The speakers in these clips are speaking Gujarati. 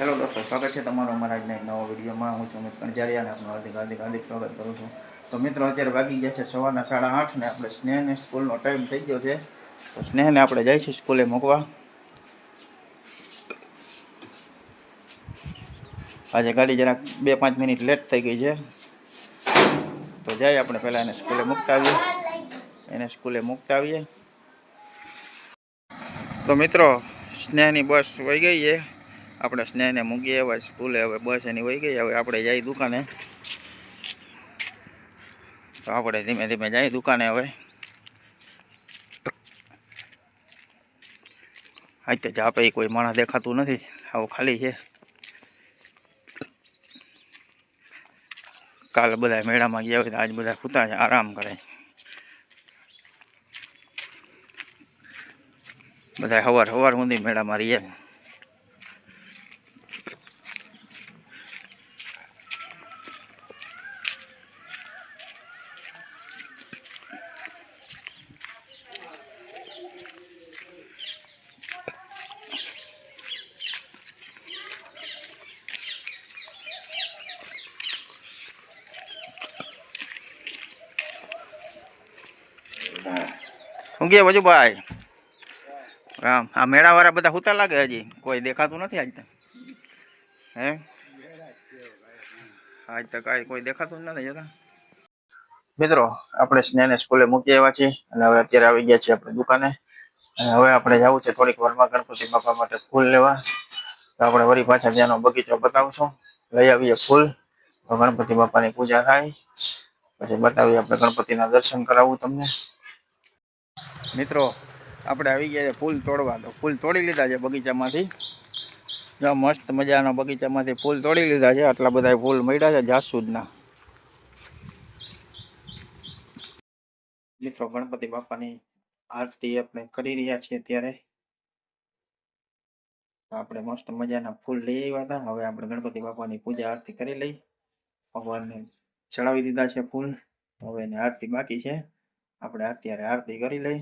હેલો દોસ્તો, સ્વાગત છે તમારું અમારા આજના એક નવા વિડીયોમાં. હું છું અમિત કણજારિયા અને આપનું હાર્દિક સ્વાગત કરું છું. તો મિત્રો, અત્યારે વાગી ગયા છે સવારના 8:30 ને આપણે સ્નેહને સ્કૂલનો ટાઈમ થઈ ગયો છે. તો સ્નેહને આપણે જાય છે સ્કૂલે મૂકવા. આજે ગાડી જરાક 2-5 મિનિટ લેટ થઈ ગઈ છે, તો જાય આપણે પહેલાં એને સ્કૂલે મૂકતા આવીએ. તો મિત્રો, સ્નેહની બસ વહી ગઈ છે. આપણે સ્નેહને મૂકીએ હવે સ્કૂલે. હવે બસ એની વહી ગઈ. હવે આપણે જઈએ દુકાને. તો આપણે ધીમે ધીમે જઈએ દુકાને. હવે આજ તો આપણે કોઈ માણસ દેખાતું નથી, આવું ખાલી છે. કાલે બધા મેળામાં ગયા હોય તો આજ બધા સૂતા છે, આરામ કરે. બધા સવાર સુધી મેળામાં રહીએ. શું કે વજુભાઈ? રામ, આ મેળાવાળા બધા સૂતા લાગે, હજી કોઈ દેખાતું નથી આજ તો. હે, આજ તો કાંઈ કોઈ દેખાતું જ નથી જતા. મિત્રો, આપણે સ્નેહને સ્કૂલે મૂકી આવ્યા છીએ અને હવે અત્યારે આવી ગયા છીએ આપણે દુકાને. અને હવે આપણે જવું છે થોડીક વારમાં ગણપતિ બાપા માટે ફૂલ લેવા. તો આપણે વળી પાછા ત્યાંનો બગીચો બતાવશું, લઈ આવીએ ફૂલ. તો ગણપતિ બાપાની પૂજા થાય, પછી બતાવીએ આપણે ગણપતિના દર્શન કરાવું તમને. મિત્રો, આપણે આવી ગયા છે ફૂલ તોડવા. તો ફૂલ તોડી લીધા છે બગીચામાંથી. મસ્ત મજાના બગીચામાંથી ફૂલ તોડી લીધા છે. આટલા બધા ફૂલ મળ્યા છે જાસૂદના. મિત્રો, ગણપતિ બાપાની આરતી આપણે કરી રહ્યા છીએ અત્યારે. આપણે મસ્ત મજાના ફૂલ લઈ આવ્યા હતા. હવે આપણે ગણપતિ બાપાની પૂજા આરતી કરી લઈ. ભગવાનને ચડાવી દીધા છે ફૂલ. હવે એની આરતી બાકી છે, આપણે અત્યારે આરતી કરી લઈ.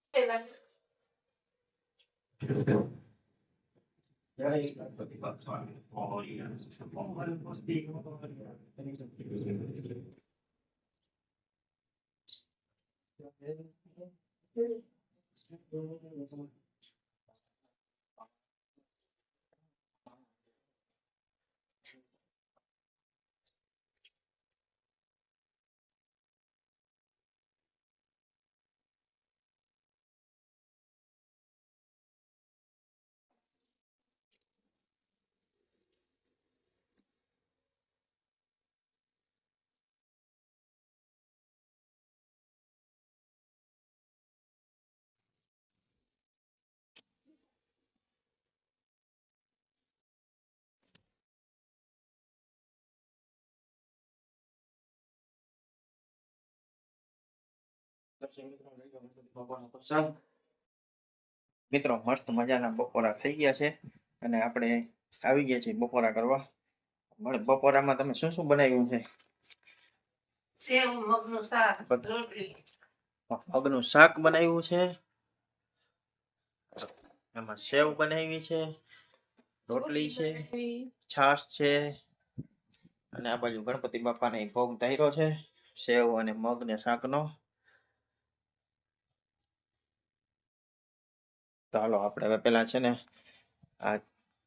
જય ગણપતિ બાપા મોરયા. મિત્રો મસ્ત મજાના બપોરા થઈ ગયા છે અને આપણે આવી ગયા છીએ બપોરા કરવા. બપોરામાં તમે શું શું બનાવ્યું છે? સેવ મગનું શાક રોટલી. મગનું શાક બનાવ્યું છે, એમાં સેવ બનાવી છે, રોટલી છે, છાશ છે અને આ બાજુ ગણપતિ બાપાને ભોગ ધર્યો છે સેવ અને મગ ને શાકનો. ચાલો આપણે હવે પેલા છે ને આ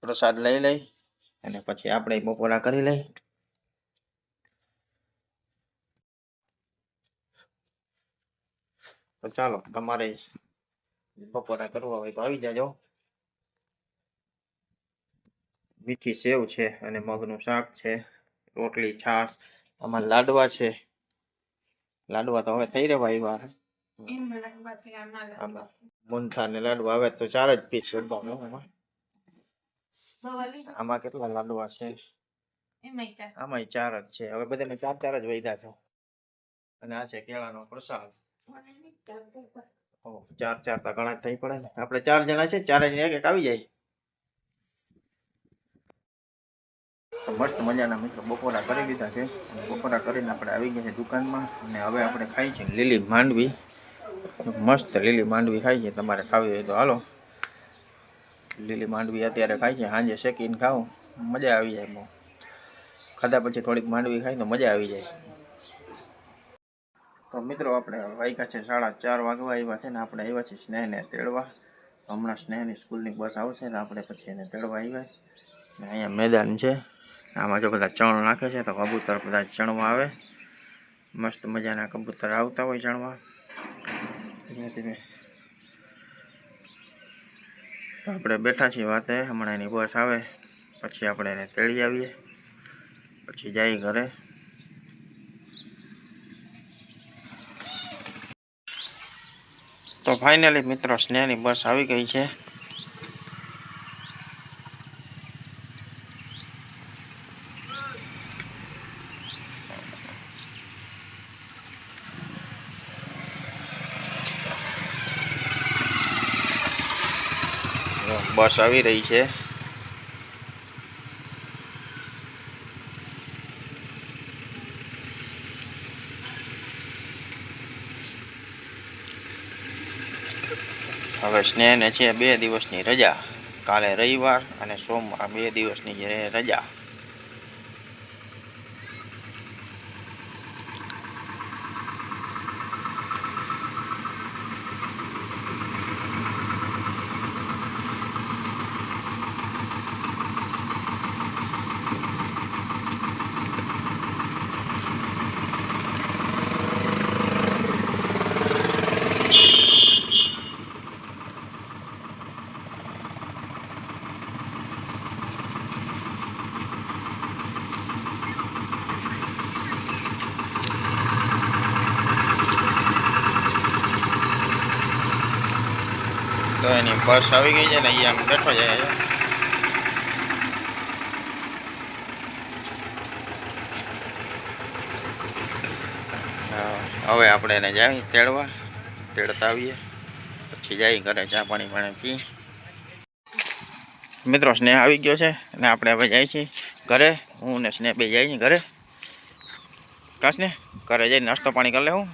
પ્રસાદ લઈ લઈ અને પછી આપણે બપોરા કરી લઈ. તો ચાલો તમારે બપોરા કરવા હોય તો આવી જાજો. મીઠી સેવ છે અને મગનું શાક છે, રોટલી, છાશ, આમાં લાડવા છે. લાડવા તો હવે થઈ રહેવા આવ્યા. મોહનથાળ ને લાડવા હવે તો 4 જ પીસ. આમાં કેટલા લાડવા છે? આમાં 4 જ છે. હવે બધાને 4 જ વધ્યા છે. અને આ છે કેળાનો પ્રસાદ. 4 તો ઘણા થઈ પડે ને. આપણે 4 જણા છે, 4 જણા એક આવી જાય. મસ્ત મજાના મિત્રો બપોરા કરી દીધા છે. બપોરા કરીને આપણે આવી ગયા છે દુકાનમાં અને હવે આપણે ખાઈ છે લીલી માંડવી. મસ્ત લીલી માંડવી ખાઈ છે. તમારે ખાવી હોય તો હાલો. લીલી માંડવી અત્યારે ખાઈ છે, સાંજે શેકીને ખાવ મજા આવી જાય. બહુ ખાધા પછી થોડીક માંડવી ખાઈ તો મજા આવી જાય. તો મિત્રો આપણે વાગ્યા છે 4:30 વાગવા આવ્યા છે ને આપણે આવ્યા છીએ સ્નેહને તેડવા. હમણાં સ્નેહની સ્કૂલની બસ આવશે ને આપણે પછી એને તેડવા આવ્યા. ને અહીંયા મેદાન છે, આમાં જો બધા ચણ નાખે છે તો કબૂતર બધા ચણવા આવે. મસ્ત મજાના કબૂતર આવતા હોય ચણવા. ધીમે ધીમે આપણે બેઠા છીએ વાતે. હમણાં એની બસ આવે પછી આપણે એને તેડી આવીએ, પછી જઈએ ઘરે. તો ફાઇનલી મિત્રો સ્નેહની બસ આવી ગઈ છે. બસ આવી રહી છે. હવે સ્નેહને છે 2 દિવસની રજા. કાલે રવિવાર અને સોમવાર 2 દિવસની રજા. તો એની બસ આવી ગઈ છે ને અહીંયા આમ બેઠો જાય છે. હવે આપણે એને જાય તેડતા આવીએ પછી જઈ ઘરે ચા પાણી પી. મિત્રો સ્નેહ આવી ગયો છે અને આપણે હવે જાય છીએ ઘરે. હું ને સ્નેહ બે જાય છીએ ઘરે. કાશ ને ઘરે જઈને નાસ્તો પાણી કરી લે. હું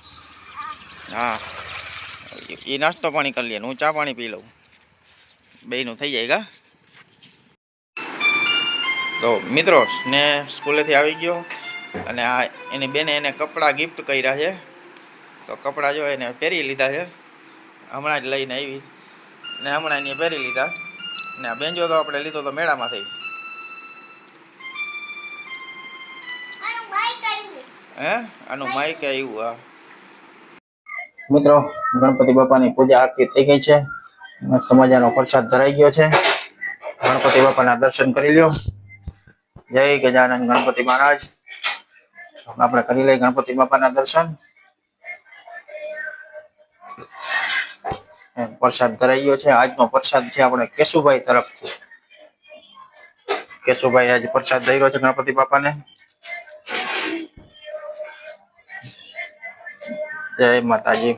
હા એ નાસ્તો પાણી કરી લે, હું ચા પાણી પી લઉં, બેયનું થઈ જાય. તો મિત્રો સ્નેહ સ્કૂલેથી આવી ગયો અને આ એની બેને એને કપડાં ગિફ્ટ કર્યા છે. તો કપડાં જો એને પહેરી લીધા છે, હમણાં જ લઈને આવી. ને હમણાં એને પહેરી લીધા ને આ બેંજો તો આપણે લીધો તો મેળામાંથી. હે આનું માઇક આવ્યું. હા મિત્રો, ગણપતિ બાપાની પૂજા આરતી થઈ ગઈ છે. મસ્ત મજાનો પ્રસાદ ધરાઈ ગયો છે. ગણપતિ બાપાના દર્શન કરી લ્યો. જય ગજાનંદ ગણપતિ મહારાજ. આપણે કરી લઈએ ગણપતિ બાપાના દર્શન. પ્રસાદ ધરાઈ ગયો છે. આજનો પ્રસાદ છે આપણે કેશુભાઈ તરફથી. કેશુભાઈ આજે પ્રસાદ ધર્યો છે ગણપતિ બાપાને. જય માતાજી.